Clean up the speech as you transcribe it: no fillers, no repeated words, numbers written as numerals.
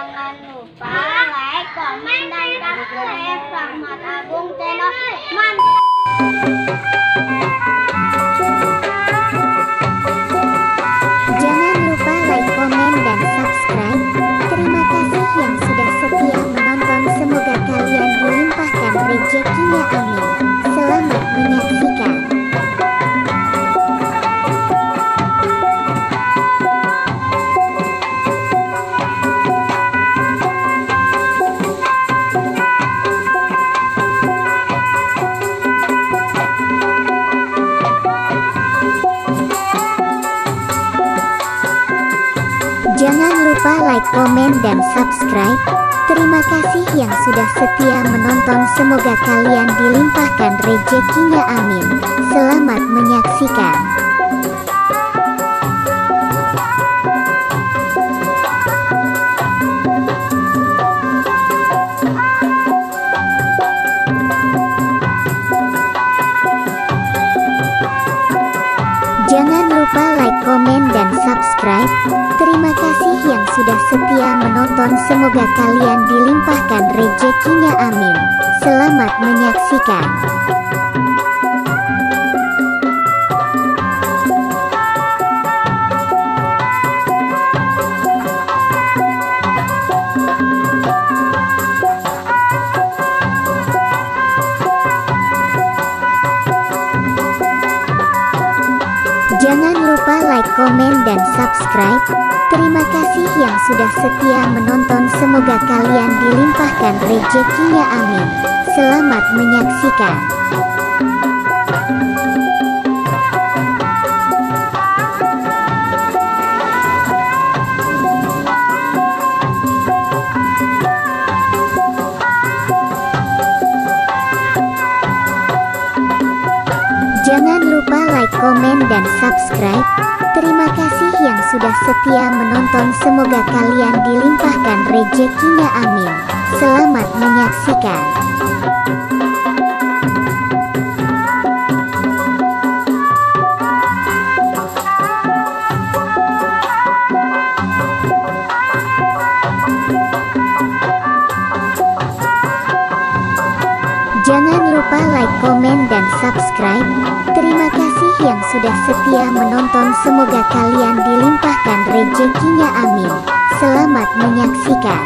Jangan lupa like, komen, dan subscribe Rahmat Agung Channel. Jangan lupa like, komen, dan subscribe. Terima kasih yang sudah setia menonton. Semoga kalian dilimpahkan rezekinya, amin. Selamat menyaksikan. Jangan lupa like, komen, dan subscribe. Terima kasih yang sudah setia menonton. Semoga kalian dilimpahkan rezekinya, amin. Selamat menyaksikan. Jangan lupa like, komen, dan subscribe. Terima kasih yang sudah setia menonton. Semoga kalian dilimpahkan rezekinya, amin. Selamat menyaksikan. Jangan lupa like, komen, dan subscribe. Terima kasih yang sudah setia menonton. Semoga kalian dilimpahkan rezekinya, amin. Selamat menyaksikan. Jangan lupa like, komen, dan subscribe. Terima kasih yang sudah setia menonton. Semoga kalian dilimpahkan rezekinya, amin. Selamat menyaksikan. Jangan lupa like, komen, dan subscribe. Terima kasih yang sudah setia menonton. Semoga kalian dilimpahkan rezekinya, amin. Selamat menyaksikan.